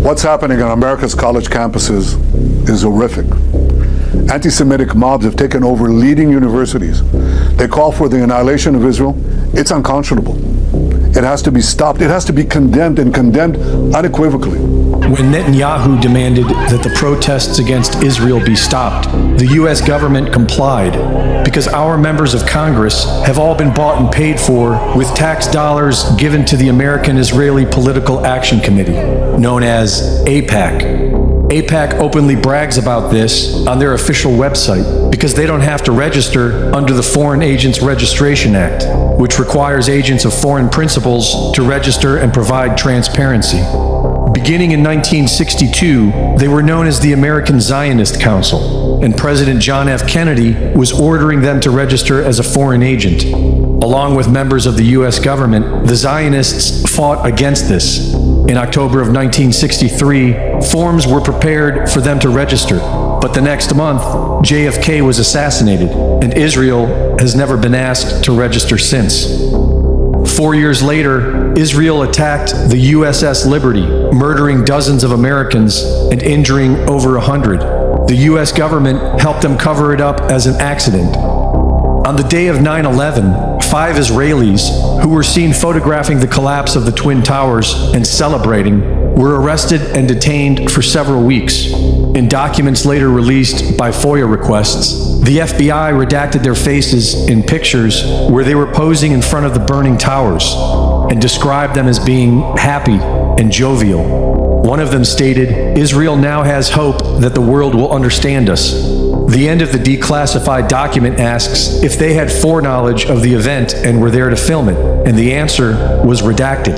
What's happening on America's college campuses is horrific. Anti-Semitic mobs have taken over leading universities. They call for the annihilation of Israel. It's unconscionable. It has to be stopped. It has to be condemned, and condemned unequivocally. When Netanyahu demanded that the protests against Israel be stopped, the U.S. government complied because our members of Congress have all been bought and paid for with tax dollars given to the American Israeli Political Action Committee, known as AIPAC. AIPAC openly brags about this on their official website because they don't have to register under the Foreign Agents Registration Act, which requires agents of foreign principals to register and provide transparency. Beginning in 1962, they were known as the American Zionist Council, and President John F. Kennedy was ordering them to register as a foreign agent. Along with members of the U.S. government, the Zionists fought against this. In October of 1963, forms were prepared for them to register, but the next month, JFK was assassinated, and Israel has never been asked to register since. 4 years later, Israel attacked the USS Liberty, murdering dozens of Americans and injuring over 100. The U.S. government helped them cover it up as an accident. On the day of 9/11, 5 Israelis, who were seen photographing the collapse of the Twin Towers and celebrating, were arrested and detained for several weeks. In documents later released by FOIA requests, the FBI redacted their faces in pictures where they were posing in front of the burning towers and described them as being happy and jovial. One of them stated, "Israel now has hope that the world will understand us." The end of the declassified document asks if they had foreknowledge of the event and were there to film it, and the answer was redacted.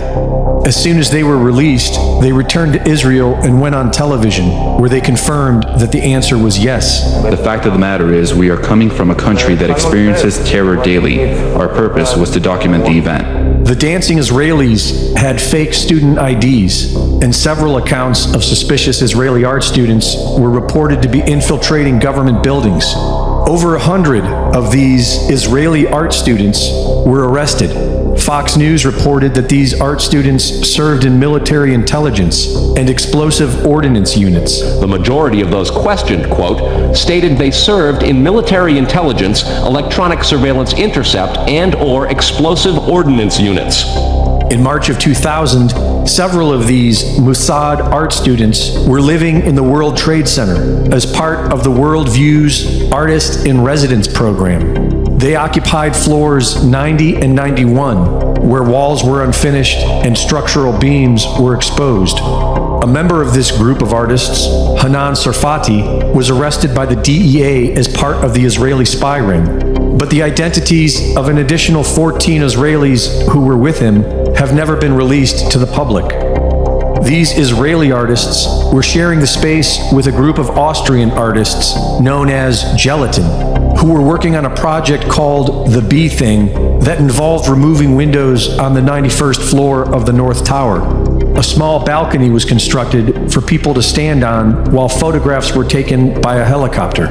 As soon as they were released, they returned to Israel and went on television, where they confirmed that the answer was yes. The fact of the matter is, we are coming from a country that experiences terror daily. Our purpose was to document the event. The dancing Israelis had fake student IDs, and several accounts of suspicious Israeli art students were reported to be infiltrating government buildings. Over 100 of these Israeli art students were arrested. Fox News reported that these art students served in military intelligence and explosive ordnance units. The majority of those questioned, quote, stated they served in military intelligence, electronic surveillance intercept, and/or explosive ordnance units. In March of 2000, several of these Mossad art students were living in the World Trade Center as part of the World Views Artist in Residence program. They occupied floors 90 and 91, where walls were unfinished and structural beams were exposed. A member of this group of artists, Hanan Sarfati, was arrested by the DEA as part of the Israeli spy ring. But the identities of an additional 14 Israelis who were with him have never been released to the public. These Israeli artists were sharing the space with a group of Austrian artists known as Gelatin, who were working on a project called The Bee Thing that involved removing windows on the 91st floor of the North Tower. A small balcony was constructed for people to stand on while photographs were taken by a helicopter.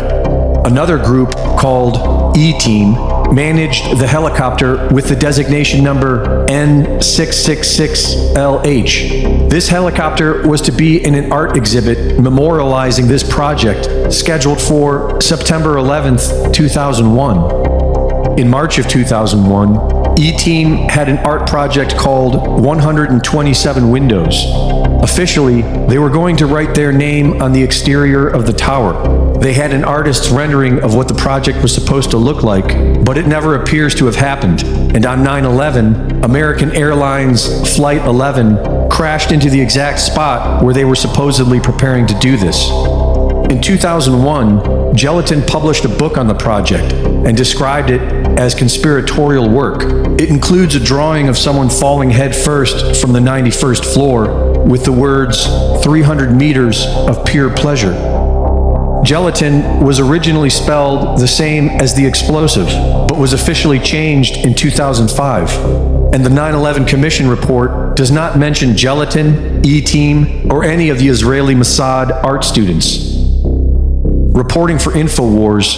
Another group called E-Team managed the helicopter with the designation number N666LH. This helicopter was to be in an art exhibit memorializing this project scheduled for September 11th, 2001. In March of 2001, E-Team had an art project called 127 Windows. Officially, they were going to write their name on the exterior of the tower. They had an artist's rendering of what the project was supposed to look like, but it never appears to have happened. And on 9/11, American Airlines Flight 11 crashed into the exact spot where they were supposedly preparing to do this. In 2001, Gelatin published a book on the project and described it as conspiratorial work. It includes a drawing of someone falling headfirst from the 91st floor with the words, 300 meters of pure pleasure. Gelatin was originally spelled the same as the explosive, but was officially changed in 2005. And the 9/11 Commission report does not mention Gelatin, E-Team, or any of the Israeli Mossad art students. Reporting for InfoWars,